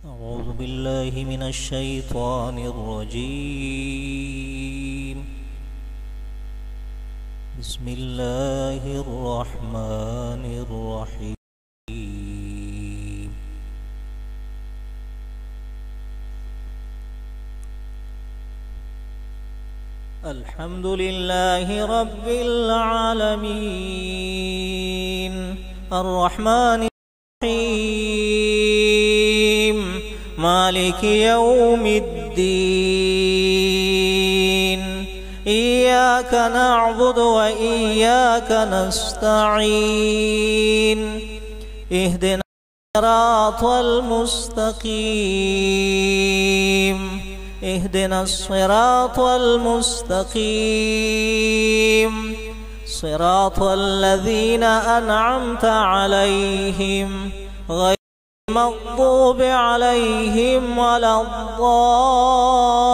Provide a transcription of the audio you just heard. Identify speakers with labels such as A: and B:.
A: أعوذ بالله من الشيطان الرجيم. بسم الله الرحمن الرحيم. الحمد لله رب العالمين الرحمن الرحيم مالك يوم الدين. إياك نعبد وإياك نستعين. اهدنا الصراط المستقيم. اهدنا الصراط المستقيم صراط الذين أنعمت عليهم غير المغضوب عليهم ولا الضالين.